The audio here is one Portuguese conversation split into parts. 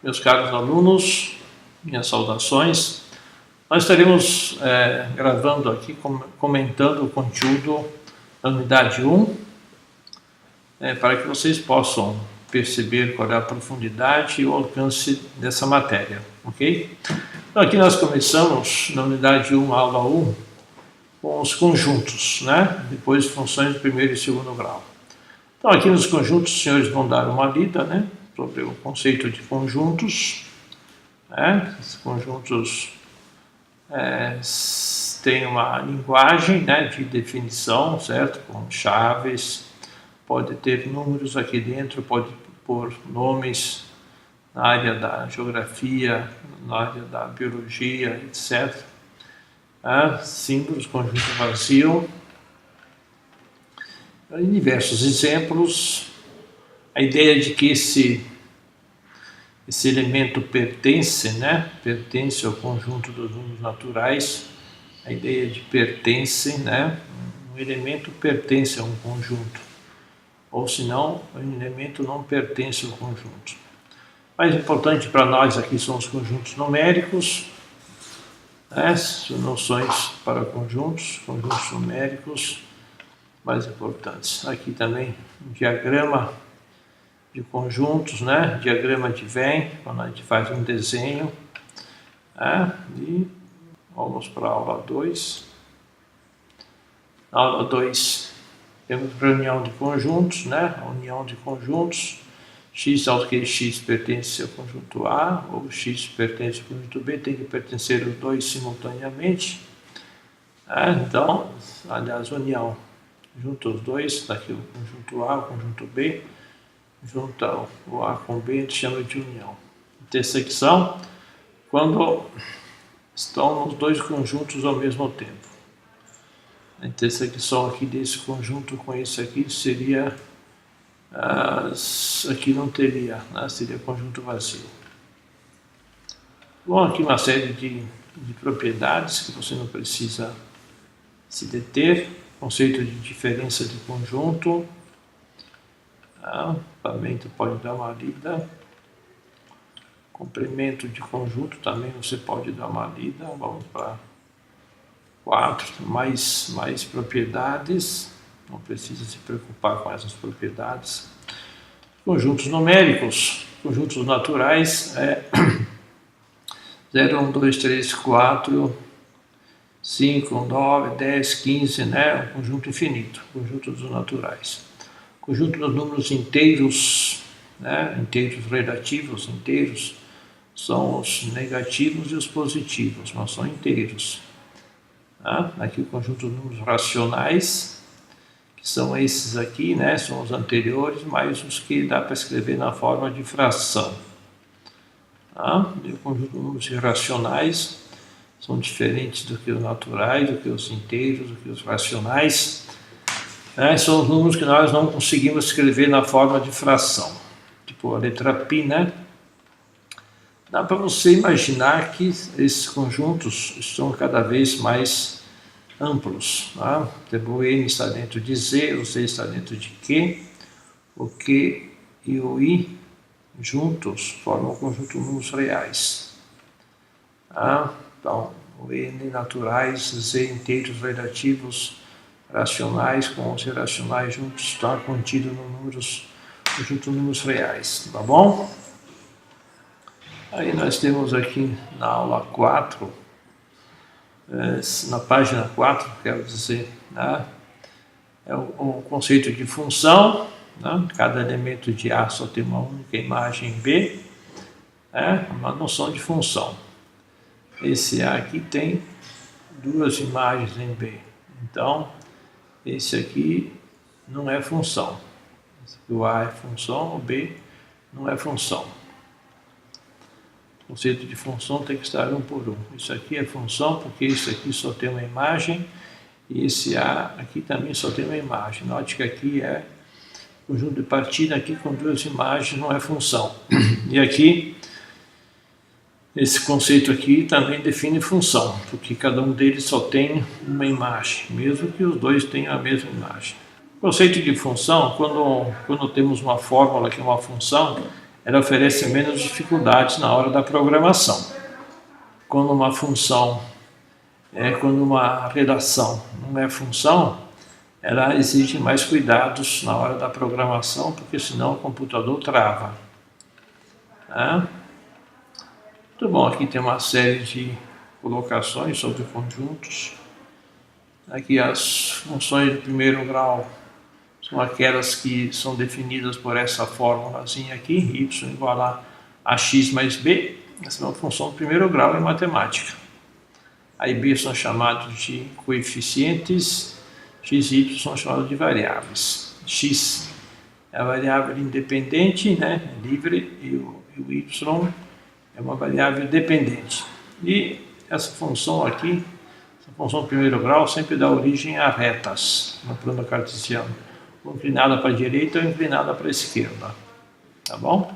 Meus caros alunos, minhas saudações. Nós estaremos gravando aqui, comentando o conteúdo da unidade 1, para que vocês possam perceber qual é a profundidade e o alcance dessa matéria, ok? Então aqui nós começamos na unidade 1, aula 1, com os conjuntos, né? Depois funções de primeiro e segundo grau. Então aqui nos conjuntos os senhores vão dar uma lida, né? Sobre o conceito de conjuntos, né? Esses conjuntos têm uma linguagem, né, de definição, certo? Com chaves, pode ter números aqui dentro, pode pôr nomes na área da geografia, na área da biologia, etc. Símbolos, conjunto vazio. Em diversos exemplos, a ideia de que esse elemento pertence, né? Pertence ao conjunto dos números naturais, a ideia de pertence, né? Um elemento pertence a um conjunto, ou senão, um elemento não pertence ao conjunto. Mais importante para nós aqui são os conjuntos numéricos, né? São noções para conjuntos numéricos mais importantes. Aqui também um diagrama de conjuntos, né? Diagrama de Venn, quando a gente faz um desenho, né? E vamos para a aula 2. Na aula 2 temos reunião de conjuntos, né? A união de conjuntos, x ao que x pertence ao conjunto A, ou x pertence ao conjunto B, tem que pertencer os dois simultaneamente. Então, aliás, união, junta os dois, está aqui o conjunto A, o conjunto B, junta o A com o B, a gente chama de união. Intersecção, quando estão os dois conjuntos ao mesmo tempo. A intersecção aqui desse conjunto com esse aqui seria, aqui não teria, né? Seria conjunto vazio. Bom, aqui uma série de propriedades que você não precisa se deter. Conceito de diferença de conjunto. Também tu pode dar uma lida. Complemento de conjunto também você pode dar uma lida. Vamos para 4, mais propriedades. Não precisa se preocupar com essas propriedades. Conjuntos numéricos, conjuntos naturais, 0, 1, 2, 3, 4, 5, 9, 10, 15, né? Um conjunto infinito, conjunto dos naturais. Conjunto dos números inteiros, né? Inteiros relativos, inteiros, são os negativos e os positivos, mas são inteiros. Aqui o conjunto dos números racionais, que são esses aqui, né? São os anteriores, mais os que dá para escrever na forma de fração. E o conjunto de números irracionais são diferentes do que os naturais, do que os inteiros, do que os racionais. São os números que nós não conseguimos escrever na forma de fração. Tipo a letra π, né? Dá para você imaginar que esses conjuntos estão cada vez mais amplos. O N está dentro de Z, o Z está dentro de Q, o Q e o I juntos formam um conjunto de números reais. Então, o N naturais, Z inteiros relativos racionais com os irracionais juntos está contido no conjunto de números reais, tá bom? Aí nós temos aqui na aula 4, na página 4, quero dizer, é o conceito de função, cada elemento de A só tem uma única imagem em B, uma noção de função. Esse A aqui tem duas imagens em B, então esse aqui não é função. O A é função, o B não é função. O conceito de função tem que estar um por um. Isso aqui é função porque esse aqui só tem uma imagem e esse A aqui também só tem uma imagem. Note que aqui é conjunto de partida aqui com duas imagens, não é função. E aqui, esse conceito aqui também define função, porque cada um deles só tem uma imagem, mesmo que os dois tenham a mesma imagem. O conceito de função, quando temos uma fórmula que é uma função, ela oferece menos dificuldades na hora da programação. Quando uma função, quando uma relação não é função, ela exige mais cuidados na hora da programação, porque senão o computador trava. Tá? Muito bom, aqui tem uma série de colocações sobre conjuntos. Aqui as funções de primeiro grau são aquelas que são definidas por essa fórmulazinha aqui, y igual a ax mais b. Essa é uma função de primeiro grau em matemática. A e b são chamados de coeficientes, x e y são chamados de variáveis. X é a variável independente, né, livre, e o y é uma variável dependente. E essa função aqui, essa função de primeiro grau, sempre dá origem a retas no plano cartesiano, ou inclinada para a direita ou inclinada para a esquerda. Tá bom?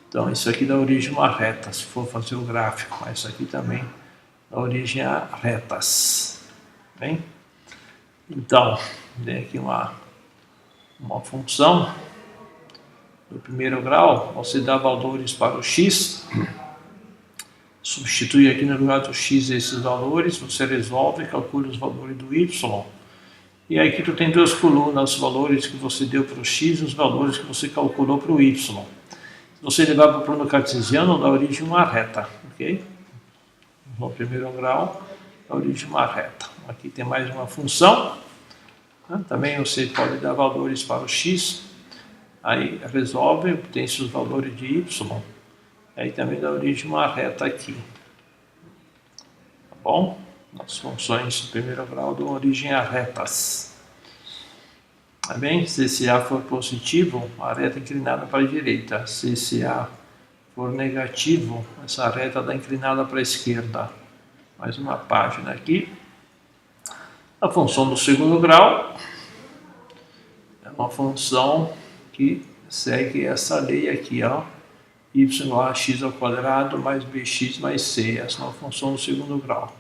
Então, isso aqui dá origem a uma reta, se for fazer o gráfico. Mas isso aqui também dá origem a retas. Bem? Então, tem aqui uma função do primeiro grau. Você dá valores para o x, substitui aqui no lugar do x esses valores, você resolve, calcula os valores do y. E aí aqui tu tem duas colunas, os valores que você deu para o x e os valores que você calculou para o y. Se você levar para o plano cartesiano, dá origem a uma reta, ok? No primeiro grau, dá origem a uma reta. Aqui tem mais uma função. Também você pode dar valores para o x, aí resolve, obtém os valores de y. Aí também dá origem a uma reta aqui. Tá bom? As funções de primeiro grau dão origem a retas. Tá bem? Se esse A for positivo, a reta é inclinada para a direita. Se esse A for negativo, essa reta está inclinada para a esquerda. Mais uma página aqui. A função do segundo grau é uma função que segue essa lei aqui, ó. Y igual a x ao quadrado mais bx mais c. Essa é uma função do segundo grau.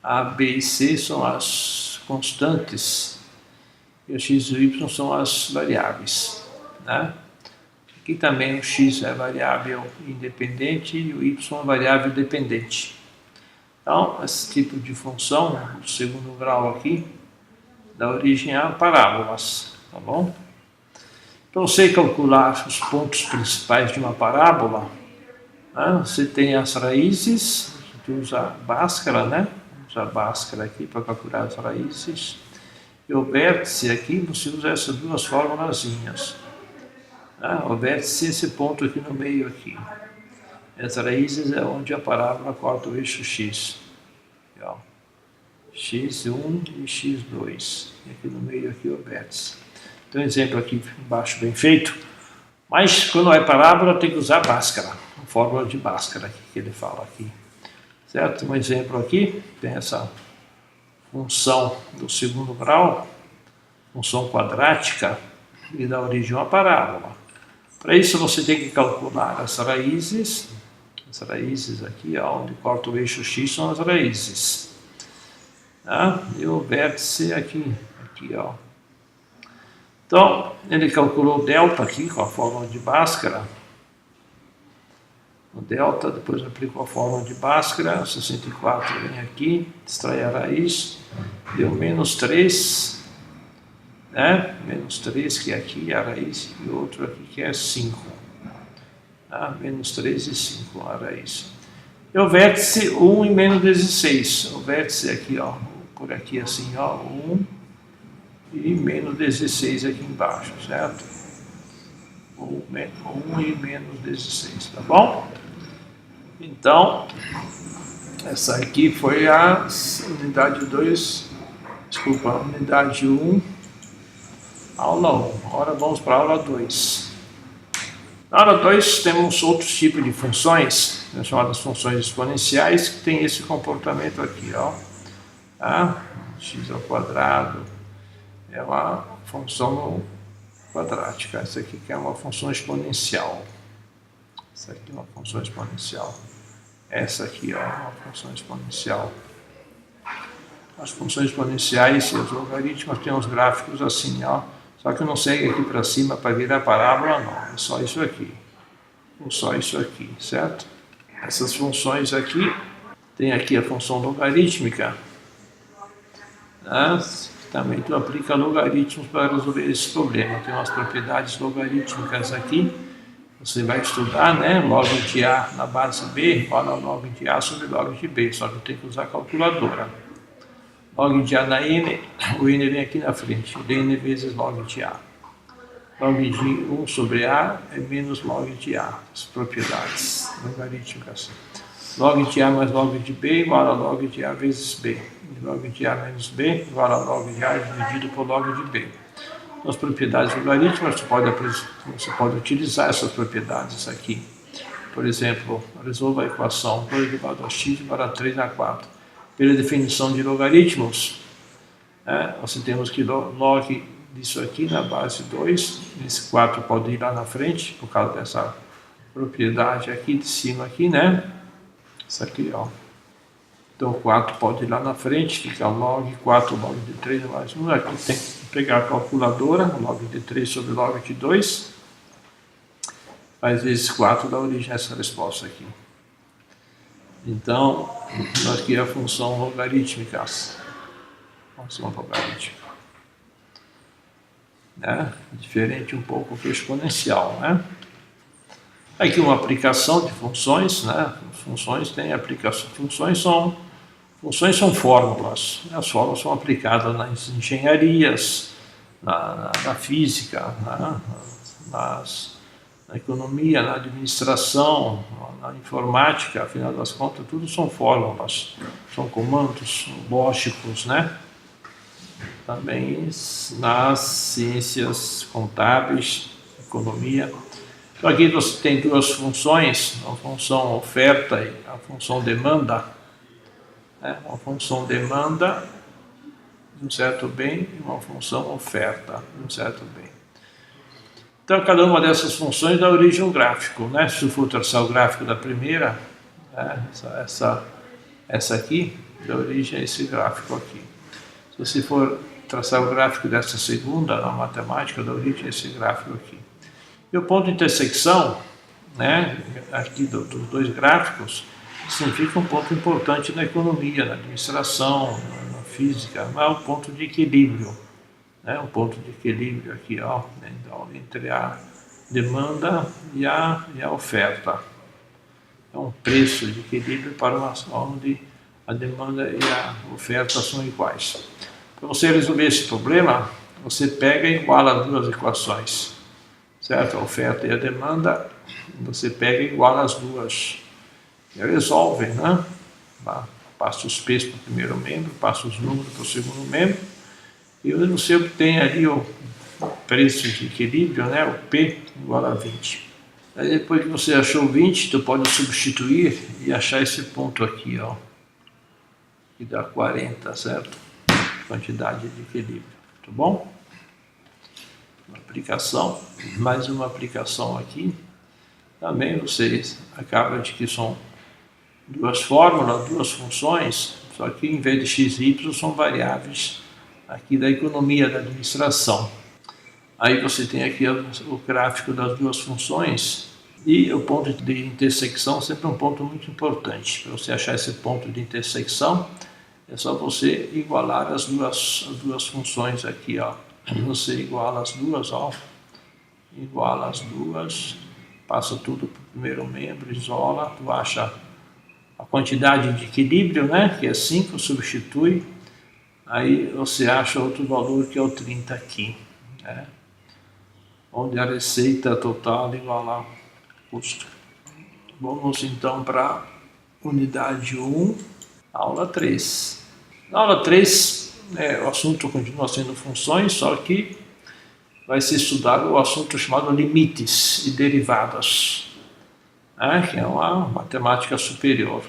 A, b e c são as constantes e o x e o y são as variáveis. Aqui também o x é variável independente e o y é variável dependente. Então, esse tipo de função do segundo grau aqui dá origem a parábolas, tá bom? Para você calcular os pontos principais de uma parábola, você tem as raízes, você usa Bhaskara, né? Usa Bhaskara aqui para calcular as raízes. E o vértice aqui, você usa essas duas formulazinhas. O vértice é esse ponto aqui no meio aqui. As raízes é onde a parábola corta o eixo x. Aqui, ó. x1 e x2. E aqui no meio aqui o vértice. Tem um exemplo aqui embaixo bem feito. Mas quando é parábola tem que usar Bhaskara. A fórmula de Bhaskara que ele fala aqui. Certo? Um exemplo aqui. Tem essa função do segundo grau. Função quadrática. Que dá origem a uma parábola. Para isso você tem que calcular as raízes. As raízes aqui, ó, onde corta o eixo x, são as raízes. E o vértice aqui, ó. Então, ele calculou o delta aqui com a fórmula de Bhaskara. O delta, depois aplicou a fórmula de Bhaskara, 64 vem aqui, extrai a raiz, deu menos 3, menos 3 que é aqui a raiz, e outro aqui que é 5. Menos 3 e 5 a raiz. E o vértice 1 e menos 16. O vértice aqui, ó, por aqui assim, ó, 1 e menos 16 aqui embaixo, certo? 1 e menos 16, tá bom? Então, essa aqui foi a unidade 2, desculpa, a unidade 1, aula 1. Agora vamos para a aula 2. Na aula 2 temos outros tipos de funções, chamadas funções exponenciais, que tem esse comportamento aqui, ó. X ao quadrado é uma função quadrática. Essa aqui que é uma função exponencial. Essa aqui é uma função exponencial. Essa aqui ó, é uma função exponencial. As funções exponenciais e os logaritmos têm os gráficos assim, ó. Só que não segue aqui para cima para virar parábola, não. É só isso aqui. Ou só isso aqui, certo? Essas funções aqui, tem aqui a função logarítmica. Né? Também tu aplica logaritmos para resolver esse problema. Tem umas propriedades logarítmicas aqui. Você vai estudar, né? Log de A na base B, igual a log de A sobre log de B. Só que tem que usar a calculadora. Log de A na N, o N vem aqui na frente. N vezes log de A. Log de 1 sobre A é menos log de A. As propriedades logarítmicas. Log de A mais log de B igual a log de A vezes B. Log de A menos B igual a log de A dividido por log de B. As propriedades logarítmicas, você pode utilizar essas propriedades aqui. Por exemplo, resolva a equação 2 elevado a x igual a 3 a 4. Pela definição de logaritmos, nós temos que log disso aqui na base 2, esse 4 pode ir lá na frente, por causa dessa propriedade aqui de cima aqui, né? Isso aqui, ó. Então, 4 pode ir lá na frente, fica log 4, log de 3 mais 1. Aqui tem que pegar a calculadora, log de 3 sobre log de 2. Faz vezes 4 dá origem a essa resposta aqui. Então, aqui é a função logarítmica. Função logarítmica. Né? Diferente um pouco do exponencial, né? Aqui uma aplicação de funções, né? Funções têm aplicação. Funções são fórmulas. As fórmulas são aplicadas nas engenharias, na física, né? Na economia, na administração, na informática. Afinal das contas, tudo são fórmulas, são comandos lógicos, né? Também nas ciências contábeis, economia. Então aqui você tem duas funções, a função oferta e a função demanda. Uma função demanda de um certo bem e uma função oferta de um certo bem. Então cada uma dessas funções dá origem a um gráfico, né? Se eu for traçar o gráfico da primeira, essa aqui dá origem a esse gráfico aqui. Se você for traçar o gráfico dessa segunda, na matemática, dá origem a esse gráfico aqui. E o ponto de intersecção, né, aqui dos dois gráficos, significa um ponto importante na economia, na administração, na física, mas é um ponto de equilíbrio, né, um ponto de equilíbrio aqui, ó, entre a demanda e a oferta. É um preço de equilíbrio para onde a demanda e a oferta são iguais. Para você resolver esse problema, você pega e iguala as duas equações. Certo? A oferta e a demanda, você pega e iguala as duas. E resolve, né? Passa os P's para o primeiro membro, passa os números para o segundo membro, e você obtém ali o preço de equilíbrio, né? O P igual a 20. Aí depois que você achou 20, tu pode substituir e achar esse ponto aqui, ó, que dá 40, certo? Quantidade de equilíbrio, tá bom? Uma aplicação, mais uma aplicação aqui. Também vocês acabam de que são duas fórmulas, duas funções, só que em vez de x e y são variáveis aqui da economia, da administração. Aí você tem aqui o gráfico das duas funções e o ponto de intersecção sempre é um ponto muito importante. Para você achar esse ponto de intersecção, é só você igualar as duas funções aqui, ó. Você iguala as duas, ó. Iguala as duas, passa tudo para o primeiro membro, isola, tu acha a quantidade de equilíbrio, né? Que é 5, substitui, aí você acha outro valor que é o 30 aqui, né? Onde a receita total igual ao custo. Vamos então para a unidade 1, aula 3. Na aula 3, o assunto continua sendo funções, só que vai ser estudado o assunto chamado limites e derivadas, né, que é uma matemática superior.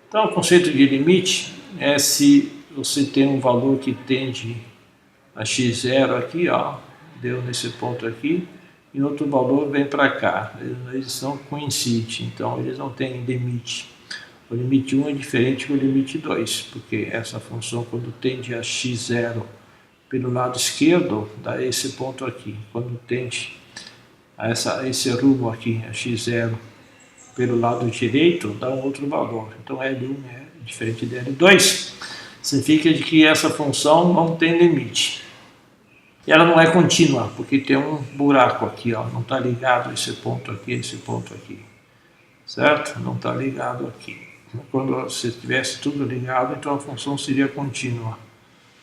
Então, o conceito de limite é se você tem um valor que tende a x0 aqui, ó, deu nesse ponto aqui, e outro valor vem para cá. Eles não coincidem, então eles não têm limite. O limite 1 é diferente do limite 2, porque essa função, quando tende a x0 pelo lado esquerdo, dá esse ponto aqui. Quando tende a esse rumo aqui, a x0, pelo lado direito, dá um outro valor. Então L1 é diferente de L2, significa de que essa função não tem limite. E ela não é contínua, porque tem um buraco aqui, ó, não está ligado esse ponto aqui, certo? Não está ligado aqui. Quando se tivesse tudo ligado, então a função seria contínua.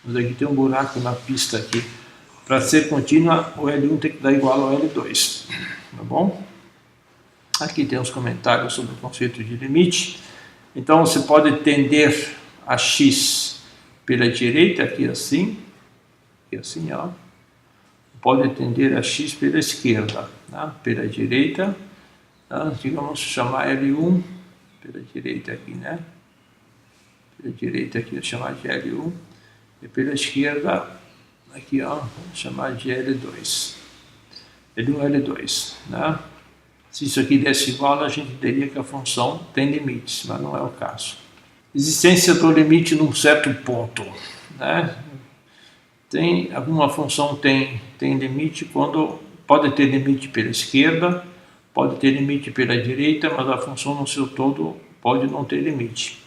Mas aqui tem um buraco na pista aqui. Para ser contínua, o L1 tem que dar igual ao L2, tá bom? Aqui tem os comentários sobre o conceito de limite. Então você pode tender a x pela direita, aqui assim, ó. Pode tender a x pela esquerda, tá? Pela direita, tá? Digamos chamar L1 pela direita aqui, né? Pela direita aqui, vou chamar de L1, e pela esquerda, aqui, ó, vou chamar de L2. L1, L2, né? Se isso aqui desse igual, a gente teria que a função tem limites, mas não é o caso. Existência do limite num certo ponto, né? Tem alguma função tem limite quando pode ter limite pela esquerda, pode ter limite pela direita, mas a função no seu todo pode não ter limite.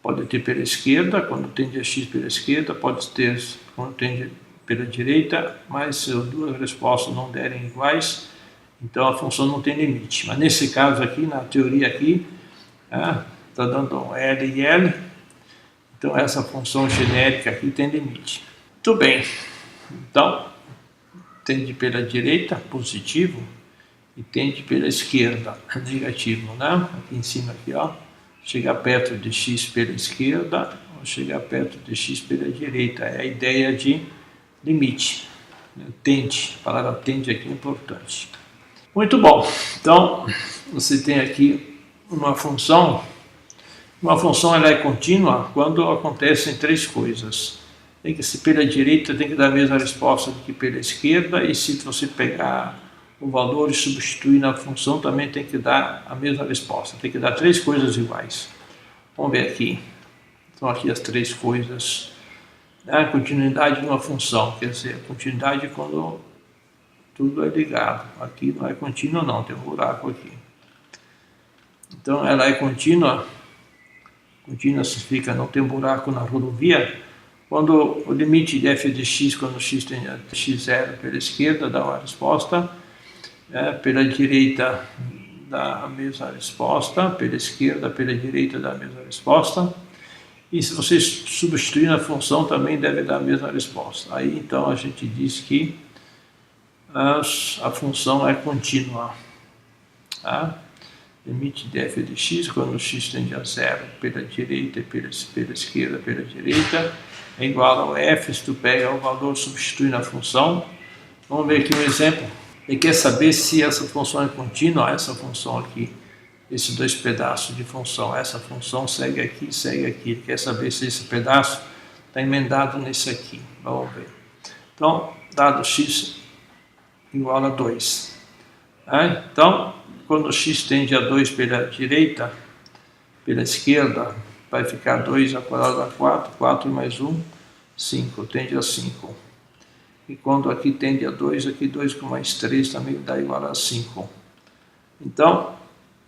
Pode ter pela esquerda, quando tende a x pela esquerda, pode ter quando tende pela direita, mas se as duas respostas não derem iguais, então a função não tem limite. Mas nesse caso aqui, na teoria aqui, está dando um L e L, então essa função genérica aqui tem limite. Muito bem, então tende pela direita, positivo, e tende pela esquerda, negativo, né? Aqui em cima, aqui, ó, chegar perto de x pela esquerda, ou chegar perto de x pela direita, é a ideia de limite, né? Tende, a palavra tende aqui é importante. Muito bom, então você tem aqui uma função ela é contínua quando acontecem três coisas. Tem que ser pela direita, tem que dar a mesma resposta do que pela esquerda, e se você pegar o valor e substituir na função, também tem que dar a mesma resposta. Tem que dar três coisas iguais. Vamos ver aqui. Então aqui as três coisas. A continuidade de uma função, quer dizer, a continuidade quando tudo é ligado. Aqui não é contínua não, tem um buraco aqui. Então ela é contínua. Contínua significa não tem buraco na rodovia. Quando o limite de f de x, quando x tem x0 pela esquerda, dá uma resposta, pela direita dá a mesma resposta, pela esquerda, pela direita dá a mesma resposta, e se você substituir na função também deve dar a mesma resposta. Aí então a gente diz que a função é contínua. Tá? Limite de f de x, quando x tende a 0 pela direita e pela esquerda, pela direita, é igual ao f, se tu pega o valor, substitui na função. Vamos ver aqui um exemplo. Ele quer saber se essa função é contínua, essa função aqui, esses dois pedaços de função, essa função segue aqui, segue aqui. Ele quer saber se esse pedaço está emendado nesse aqui. Vamos ver. Então, dado x igual a 2. Então, quando x tende a 2 pela direita, pela esquerda, vai ficar 2 ao quadrado a 4, 4 mais 1, 5, tende a 5. E quando aqui tende a 2, aqui 2 com mais 3 também dá igual a 5. Então,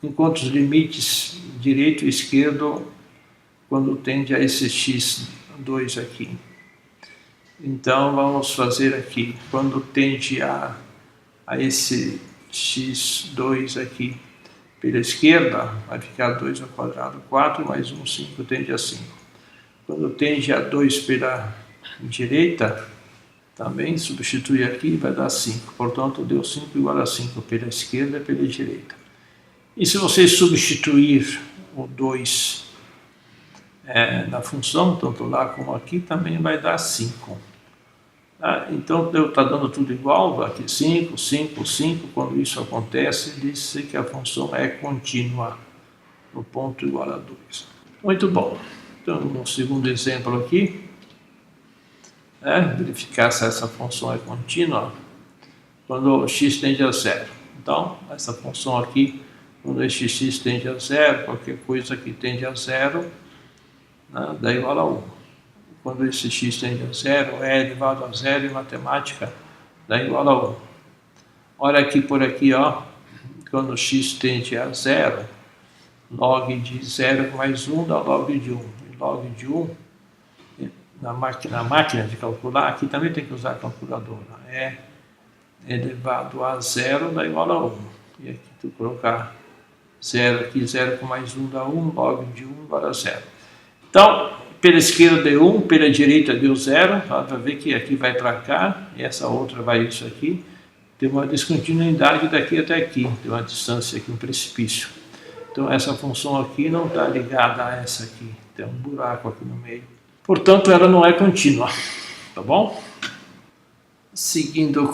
enquanto os limites direito e esquerdo, quando tende a esse x2 aqui. Então, vamos fazer aqui, quando tende a esse x2 aqui pela esquerda, vai ficar 2 ao quadrado, 4 mais 1, 5, tende a 5. Quando tende a 2 pela direita, também substitui aqui e vai dar 5. Portanto, deu 5 igual a 5 pela esquerda e pela direita. E se você substituir o 2 na função, tanto lá como aqui, também vai dar 5. Então, está dando tudo igual, aqui 5, 5, 5. Quando isso acontece, diz-se que a função é contínua, no ponto igual a 2. Muito bom. Então, no segundo exemplo aqui, verificar se essa função é contínua quando x tende a 0. Então, essa função aqui, quando este x tende a 0, qualquer coisa que tende a 0, dá igual a 1. quando esse x tende a zero, e elevado a zero em matemática dá igual a 1. Olha aqui por aqui, ó, quando x tende a zero, log de 0 mais 1 dá log de 1. E log de 1, na máquina de calcular, aqui também tem que usar a calculadora. É elevado a 0 dá igual a 1. E aqui tu colocar 0 aqui, 0 com mais 1 dá 1, log de 1 igual a 0. Então, pela esquerda deu 1, pela direita deu 0. Vai ver que aqui vai para cá, e essa outra vai isso aqui. Tem uma descontinuidade daqui até aqui, tem uma distância aqui, um precipício. Então essa função aqui não está ligada a essa aqui, tem um buraco aqui no meio. Portanto, ela não é contínua, tá bom? Seguindo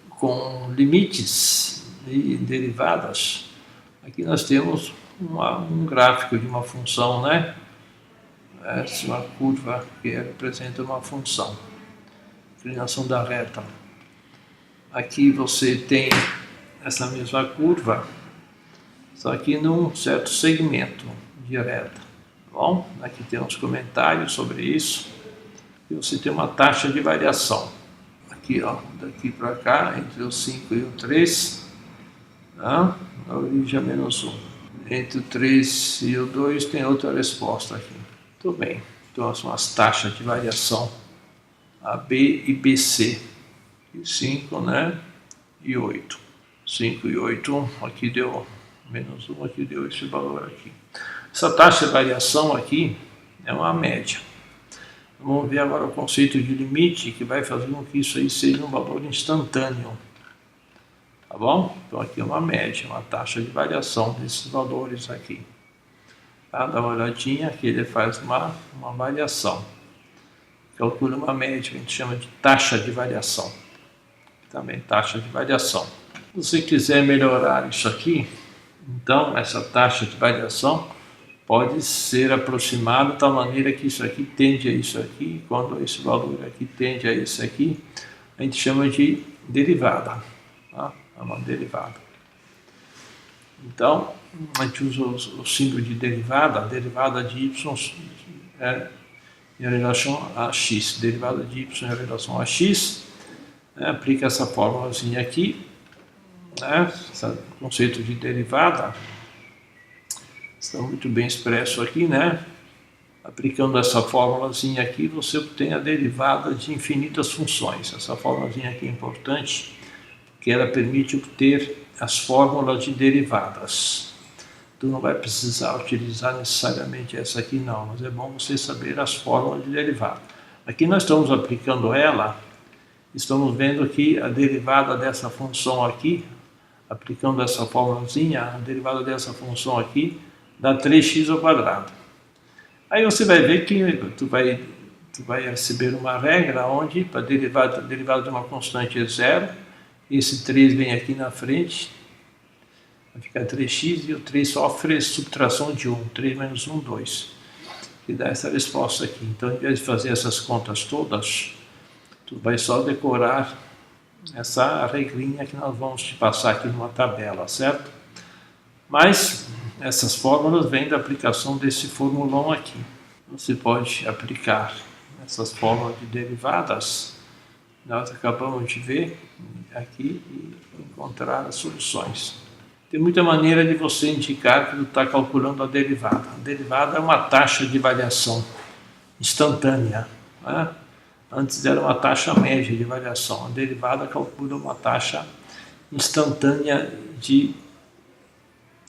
com limites e derivadas, aqui nós temos um gráfico de uma função, né? Essa é uma curva que representa uma função, inclinação da reta. Aqui você tem essa mesma curva, só que num certo segmento de reta. Tá bom? Aqui tem uns comentários sobre isso. E você tem uma taxa de variação. Aqui, ó, daqui para cá, entre o 5 e o 3, tá? A origem é menos 1. Entre o 3 e o 2 tem outra resposta aqui. Tudo bem. Então são as taxas de variação AB e BC. E 5, né? E 8. 5 e 8, aqui deu menos 1, aqui deu esse valor aqui. Essa taxa de variação aqui é uma média. Vamos ver agora o conceito de limite, que vai fazer com que isso aí seja um valor instantâneo. Tá bom? Então aqui é uma média, uma taxa de variação desses valores aqui. Tá? Dá uma olhadinha, aqui ele faz uma variação. Calcula uma média, que a gente chama de taxa de variação. Também taxa de variação. Se você quiser melhorar isso aqui, então essa taxa de variação pode ser aproximada de tal maneira que isso aqui tende a isso aqui, quando esse valor aqui tende a isso aqui, a gente chama de derivada. Tá? É uma derivada. Então, a gente usa o símbolo de derivada, a derivada de y em relação a x, derivada de y em relação a x, aplica essa fórmulazinha aqui, né? Esse conceito de derivada está muito bem expresso aqui, né? Aplicando essa fórmulazinha aqui, você obtém a derivada de infinitas funções. Essa fórmulazinha aqui é importante, porque ela permite obter as fórmulas de derivadas. Tu não vai precisar utilizar necessariamente essa aqui não, mas é bom você saber as fórmulas de derivada. Aqui nós estamos aplicando ela. Estamos vendo que a derivada dessa função aqui, aplicando essa formulazinha, a derivada dessa função aqui dá 3x ao quadrado. Aí você vai ver que tu vai receber uma regra onde a derivada de uma constante é zero, esse 3 vem aqui na frente, vai ficar 3x e o 3 sofre subtração de 1, 3 menos 1, 2, que dá essa resposta aqui. Então, em vez de fazer essas contas todas, tu vai só decorar essa regrinha que nós vamos te passar aqui numa tabela, certo? Mas essas fórmulas vêm da aplicação desse formulão aqui. Você pode aplicar essas fórmulas de derivadas, nós acabamos de ver aqui, e encontrar as soluções. Tem muita maneira de você indicar que tu está calculando a derivada. A derivada é uma taxa de variação instantânea, né? Antes era uma taxa média de variação. A derivada calcula uma taxa instantânea de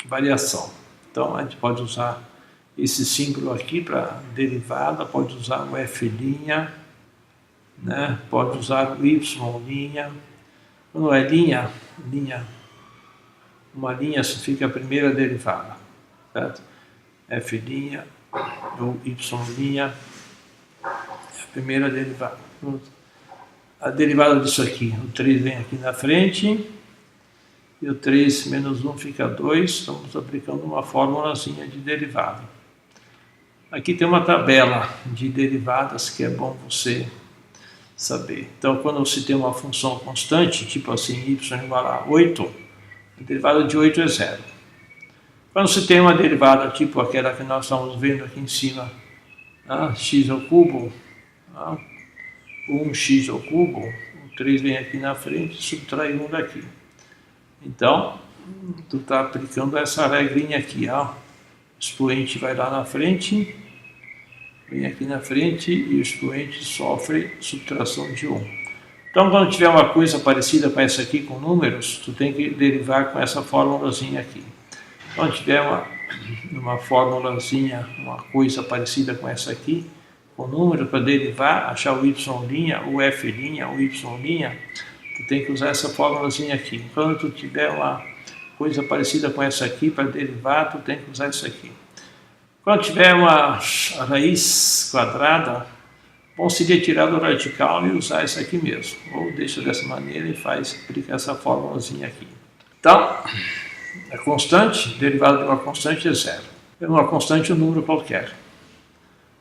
variação. Então, a gente pode usar esse símbolo aqui para derivada, pode usar o f', né? Pode usar o y'. Quando é linha, uma linha significa a primeira derivada, certo? F' ou y'. A primeira derivada. A derivada disso aqui, o 3 vem aqui na frente, e o 3 menos 1 fica 2, estamos aplicando uma formulazinha de derivada. Aqui tem uma tabela de derivadas que é bom você saber. Então, quando você tem uma função constante, tipo assim, y igual a 8, a derivada de 8 é 0. Quando você tem uma derivada tipo aquela que nós estamos vendo aqui em cima, x ao cubo, Tá? 1x ao cubo, o 3 vem aqui na frente e subtrai 1 daqui. Então, tu está aplicando essa regrinha aqui, ó. O expoente vai lá na frente, vem aqui na frente e o expoente sofre subtração de 1. Então, quando tiver uma coisa parecida com essa aqui, com números, tu tem que derivar com essa fórmulazinha aqui. Quando tiver uma fórmulazinha, uma coisa parecida com essa aqui, com número para derivar, achar o y', o f', o y', tu tem que usar essa fórmulazinha aqui. Quando tu tiver uma coisa parecida com essa aqui para derivar, tu tem que usar isso aqui. Quando tiver uma raiz quadrada, bom seria tirar do radical e usar isso aqui mesmo. Ou deixa dessa maneira e aplica essa fórmulazinha aqui. Então, a constante, derivada de uma constante é zero. É uma constante, um número qualquer.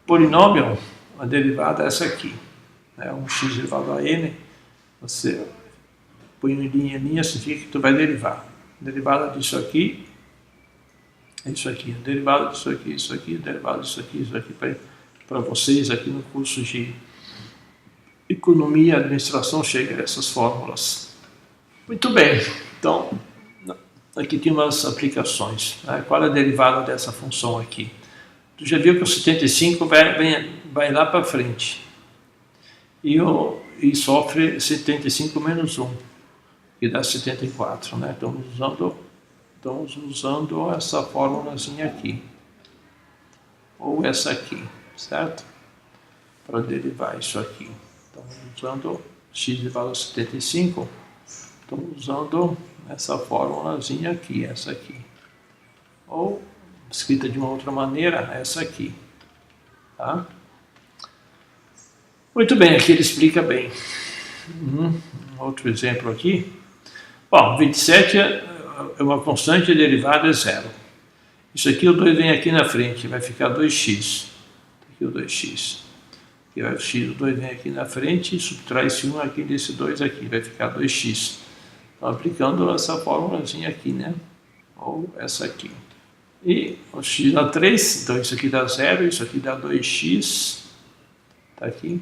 Polinômio, a derivada é essa aqui. É um x elevado a n. Você põe em linha, significa que tu vai derivar. Derivada disso aqui é isso aqui. Derivada disso aqui, isso aqui. Derivada disso aqui, isso aqui. Para vocês aqui no curso de Economia e Administração chega a essas fórmulas. Muito bem. Então, aqui tem umas aplicações. Né? Qual é a derivada dessa função aqui? Tu já viu que o 75 vai lá para frente e sofre 75 menos 1, que dá 74. Né? Estamos usando essa fórmulazinha aqui, ou essa aqui, certo? Para derivar isso aqui. Estamos usando x elevado a 75, estamos usando essa fórmulazinha aqui, essa aqui. Ou, escrita de uma outra maneira, essa aqui. Tá? Muito bem, aqui ele explica bem. Outro exemplo aqui. Bom, 27 é uma constante derivada é zero. Isso aqui, o 2 vem aqui na frente, vai ficar 2x. Aqui o 2x. Aqui vai o x, o 2 vem aqui na frente e subtrai-se 1 aqui desse 2 aqui, vai ficar 2x. Então, aplicando essa fórmulazinha aqui, né? Ou essa aqui. E o x dá 3, então isso aqui dá 0, isso aqui dá 2x. Tá aqui.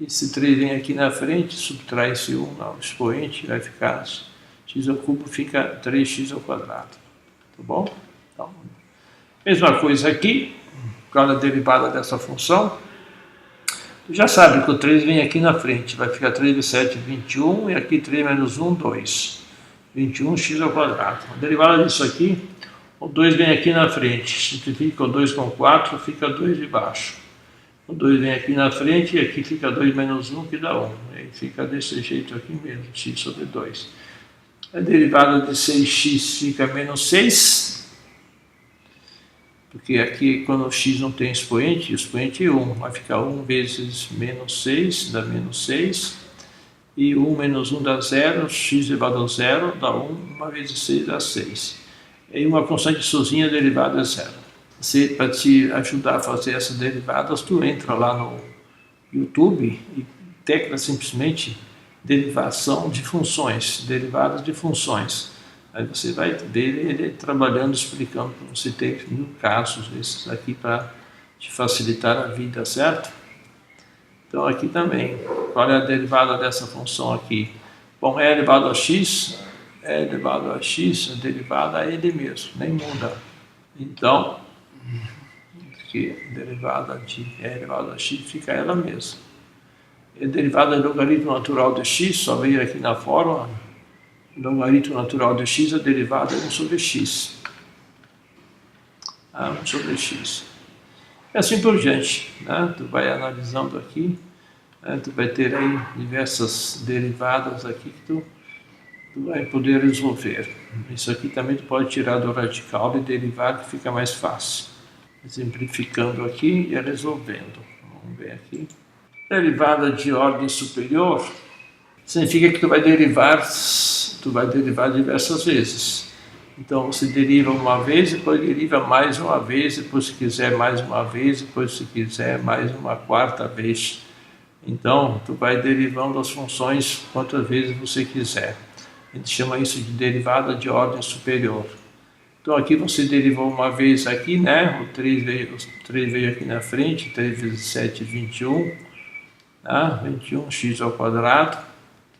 Esse 3 vem aqui na frente, subtrai-se 1 ao expoente, vai ficar x ao cubo, fica 3x ao quadrado. Tá bom? Então, mesma coisa aqui, qual é a derivada dessa função? Tu já sabe que o 3 vem aqui na frente, vai ficar 3 vezes 7, 21, e aqui 3 menos 1, 2. 21x ao quadrado. A derivada disso aqui, o 2 vem aqui na frente, simplifica o 2 com 4, fica 2 de baixo. O 2 vem aqui na frente e aqui fica 2 menos 1, que dá 1. E aí fica desse jeito aqui mesmo, x sobre 2. A derivada de 6x fica menos 6, porque aqui quando o x não tem expoente, o expoente é 1, vai ficar 1 vezes menos 6, dá menos 6. E 1 menos 1 dá 0, x elevado a 0 dá 1, 1 vezes 6 dá 6. E uma constante sozinha derivada é 0. Para te ajudar a fazer essas derivadas, tu entra lá no YouTube e tecla simplesmente derivação de funções, derivadas de funções. Aí você vai ver ele trabalhando, explicando para você ter 1000 casos desses aqui para te facilitar a vida, certo? Então aqui também, qual é a derivada dessa função aqui? Bom, e elevado a x, a derivada é ele mesmo, nem muda. Então, aqui, a derivada de e elevado a x fica ela mesma. E a derivada do logaritmo natural de x, só veio aqui na fórmula, o logaritmo natural de x, a derivada é 1 sobre x. 1 sobre x. E assim por diante, né? Tu vai analisando aqui, né? Tu vai ter aí diversas derivadas aqui que tu vai poder resolver. Isso aqui também tu pode tirar do radical e derivar, que fica mais fácil. Exemplificando aqui e resolvendo. Vamos ver aqui. Derivada de ordem superior significa que tu vai derivar diversas vezes. Então você deriva uma vez, depois deriva mais uma vez, depois se quiser mais uma vez, depois se quiser mais uma quarta vez. Então tu vai derivando as funções quantas vezes você quiser. A gente chama isso de derivada de ordem superior. Então aqui você derivou uma vez aqui, né? O 3 veio aqui na frente, 3 vezes 7, 21. Tá? 21x ao quadrado,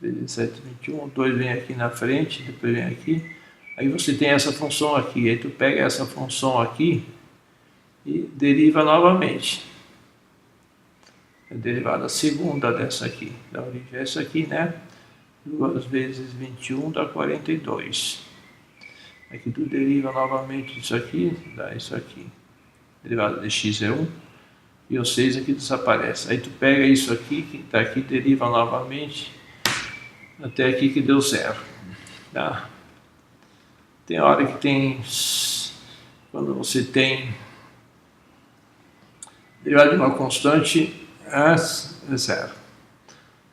3 vezes 7, 21. O 2 vem aqui na frente, depois vem aqui. Aí você tem essa função aqui, aí tu pega essa função aqui e deriva novamente. A derivada segunda dessa aqui, da origem é essa aqui, né? 2 vezes 21 dá 42. Aqui tu deriva novamente isso aqui, dá isso aqui. Derivada de x é 1. E o 6 aqui desaparece. Aí tu pega isso aqui, que está aqui, deriva novamente, até aqui que deu 0. Tá? Tem hora que tem, quando você tem derivada de uma constante, é 0.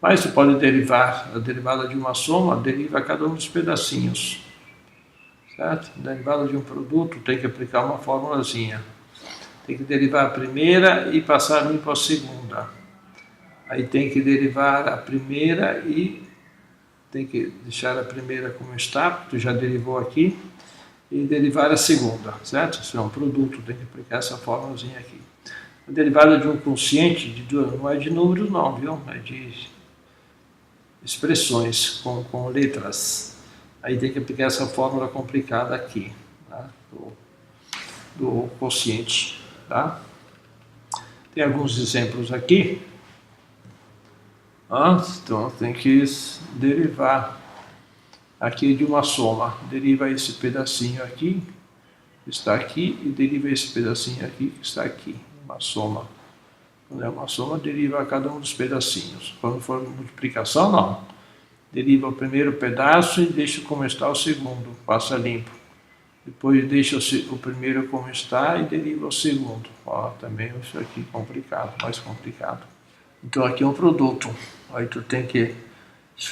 Mas tu pode derivar a derivada de uma soma, deriva cada um dos pedacinhos. Certo? Derivada de um produto tem que aplicar uma formulazinha. Tem que derivar a primeira e passar limpo a segunda. Aí tem que derivar a primeira e tem que deixar a primeira como está, porque tu já derivou aqui, e derivar a segunda, certo? Se é um produto, tem que aplicar essa formulazinha aqui. A derivada de um quociente, não é de números não, viu? É de expressões com letras. Aí tem que aplicar essa fórmula complicada aqui, tá? do quociente. Tá? Tem alguns exemplos aqui. Então tem que derivar aqui de uma soma. Deriva esse pedacinho aqui, que está aqui, e deriva esse pedacinho aqui, que está aqui. Uma soma. Quando é uma soma, deriva cada um dos pedacinhos. Quando for multiplicação, não. Deriva o primeiro pedaço e deixa como está o segundo. Passa limpo. Depois deixa o primeiro como está e deriva o segundo. Também isso aqui complicado, mais complicado. Então aqui é um produto. Aí tu tem que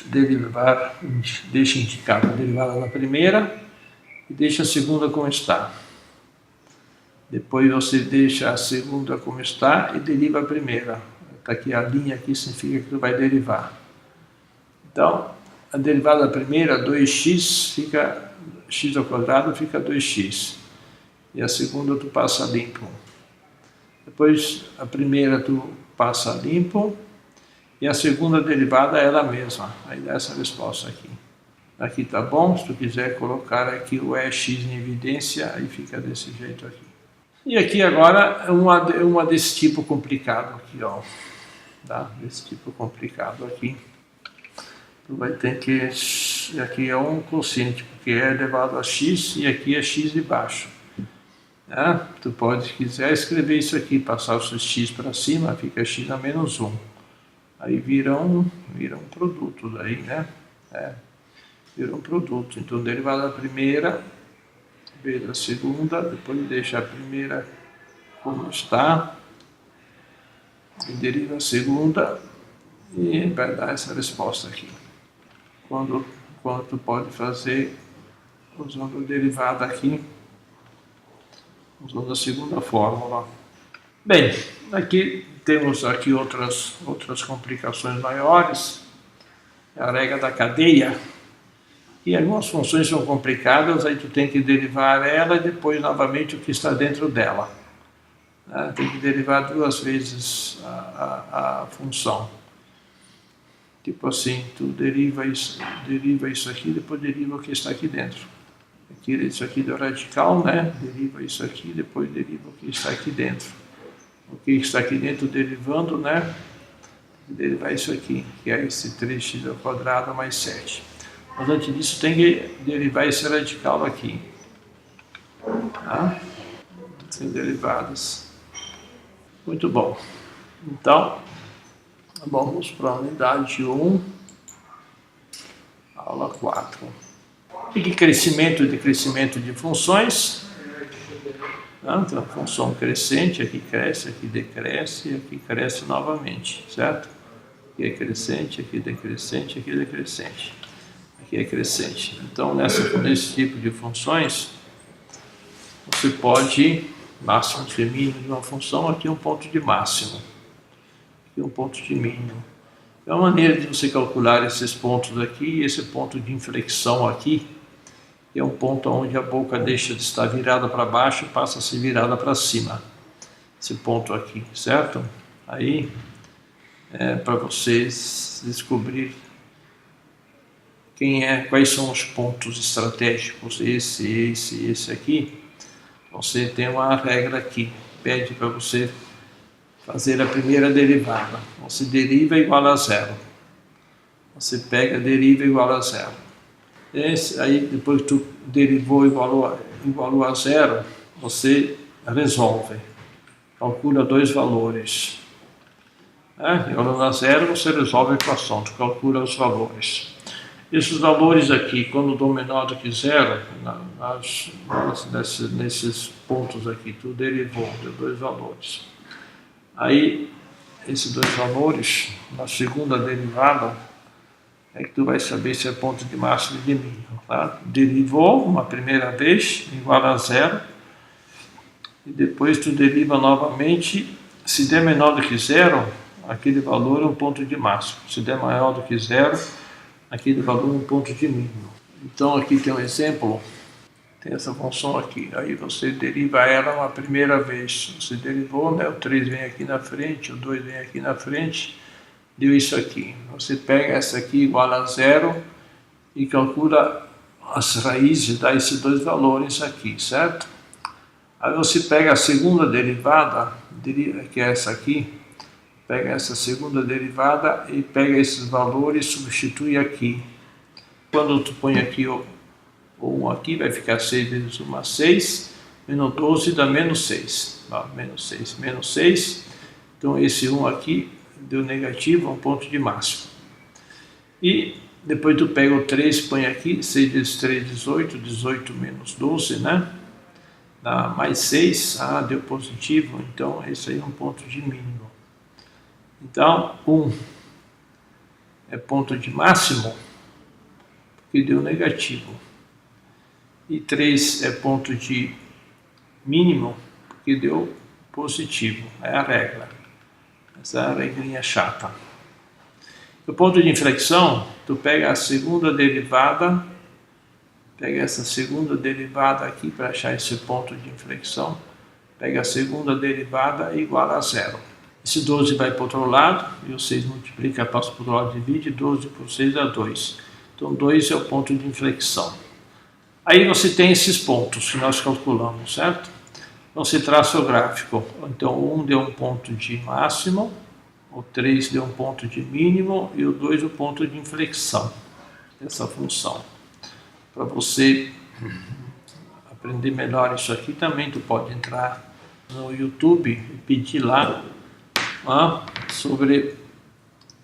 derivar, deixa indicada a derivada da primeira e deixa a segunda como está. Depois você deixa a segunda como está e deriva a primeira. Está aqui a linha aqui, significa que tu vai derivar. Então, a derivada da primeira, 2x, fica x ao quadrado, fica 2x. E a segunda tu passa limpo. Depois a primeira tu passa limpo e a segunda derivada é ela mesma. Aí dá essa resposta aqui. Aqui tá bom, se tu quiser colocar aqui o EX em evidência, aí fica desse jeito aqui. E aqui agora uma desse tipo complicado aqui, ó. Tá? Desse tipo complicado aqui. Tu vai ter que... Aqui é um quociente, porque é elevado a x e aqui é x de baixo. Tá? Tu pode, se quiser, escrever isso aqui, passar o seu x para cima, fica x a menos 1. Aí vira um produto daí, né? Vira um produto. Então, derivada da primeira, vezes a segunda, depois deixa a primeira como está, e deriva a segunda, e vai dar essa resposta aqui. Quando tu pode fazer usando a derivada aqui, usando a segunda fórmula. Bem, aqui temos aqui outras complicações maiores, a regra da cadeia, e algumas funções são complicadas, aí tu tem que derivar ela e depois novamente o que está dentro dela. Tem que derivar 2 vezes a função. Tipo assim, tu deriva isso aqui, depois deriva o que está aqui dentro. Tira isso aqui do radical, né? Deriva isso aqui, depois deriva o que está aqui dentro. O que está aqui dentro derivando, né? Derivar isso aqui, que é esse 3x ao quadrado mais 7. Mas antes disso tem que derivar esse radical aqui. Tá? São derivadas. Muito bom. Então, vamos para a unidade 1, aula 4. E crescimento e decrescimento de funções. Então, a função crescente, aqui cresce, aqui decresce, e aqui cresce novamente, certo? Aqui é crescente, aqui é decrescente, aqui é decrescente. Aqui é crescente. Então, nesse tipo de funções, você pode, máximo e mínimo de uma função, aqui é um ponto de máximo, aqui é um ponto de mínimo. É uma maneira de você calcular esses pontos aqui, e esse ponto de inflexão aqui, e é um ponto onde a boca deixa de estar virada para baixo e passa a ser virada para cima. Esse ponto aqui, certo? Aí é para vocês descobrir quais são os pontos estratégicos, esse aqui. Você tem uma regra aqui, pede para você fazer a primeira derivada. Você deriva igual a zero. Você pega, deriva igual a zero. Aí depois que tu derivou igual a zero, você resolve. Calcula dois valores. Igual a zero, você resolve a equação, tu calcula os valores. Esses valores aqui, quando dão menor do que zero, nesses pontos aqui, tu derivou, deu dois valores. Aí, esses dois valores, na segunda derivada, é que tu vai saber se é ponto de máximo e de mínimo. Tá? Derivou uma primeira vez, igual a zero, e depois tu deriva novamente. Se der menor do que zero, aquele valor é um ponto de máximo. Se der maior do que zero, aquele valor é um ponto de mínimo. Então aqui tem um exemplo, tem essa função aqui, aí você deriva ela uma primeira vez. Você derivou, né? O 3 vem aqui na frente, o 2 vem aqui na frente, deu isso aqui. Você pega essa aqui igual a zero e calcula as raízes, dá esses dois valores aqui, certo? Aí você pega a segunda derivada, que é essa aqui, pega essa segunda derivada e pega esses valores e substitui aqui. Quando tu põe aqui o 1 aqui, vai ficar 6 vezes 1, 6, menos 12 dá menos 6. Menos 6, menos 6. Então esse 1 aqui deu negativo, um ponto de máximo. E depois tu pega o 3, põe aqui, 6 vezes 3, 18, 18 menos 12, né? Dá mais 6, deu positivo, então esse aí é um ponto de mínimo. Então, 1 é ponto de máximo, porque deu negativo. E 3 é ponto de mínimo, porque deu positivo. É a regra. Essa é a regrinha chata. O ponto de inflexão, tu pega a segunda derivada, pega essa segunda derivada aqui para achar esse ponto de inflexão, pega a segunda derivada igual a zero. Esse 12 vai para o outro lado, e o 6 multiplica, passa para o outro lado, divide, 12 por 6 dá 2. Então 2 é o ponto de inflexão. Aí você tem esses pontos que nós calculamos, certo? Então você traça o gráfico. Então o 1 deu um ponto de máximo, o 3 deu um ponto de mínimo e o 2 o ponto de inflexão dessa função. Para você aprender melhor isso aqui, também tu pode entrar no YouTube e pedir lá sobre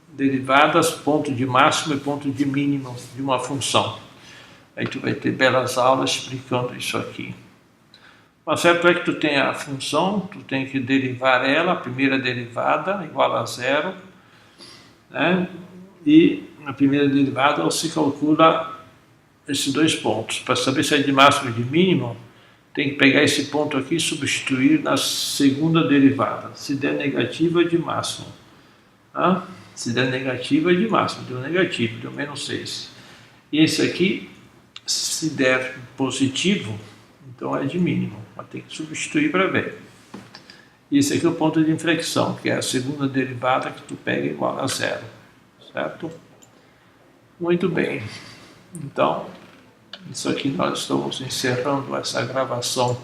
derivadas, ponto de máximo e ponto de mínimo de uma função. Aí tu vai ter belas aulas explicando isso aqui. Mas certo é que tu tem a função, tu tem que derivar ela, a primeira derivada igual a zero, né? E na primeira derivada você calcula esses dois pontos. Para saber se é de máximo e de mínimo, tem que pegar esse ponto aqui e substituir na segunda derivada. Se der negativa, é de máximo. Se der negativa, é de máximo. Deu negativo, deu menos 6. E esse aqui, se der positivo, então é de mínimo. Mas tem que substituir para ver. E esse aqui é o ponto de inflexão, que é a segunda derivada que tu pega igual a zero. Certo? Muito bem. Então, isso aqui nós estamos encerrando essa gravação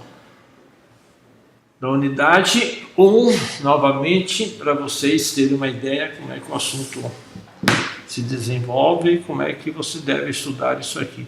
da unidade 1, novamente, para vocês terem uma ideia como é que o assunto se desenvolve e como é que você deve estudar isso aqui.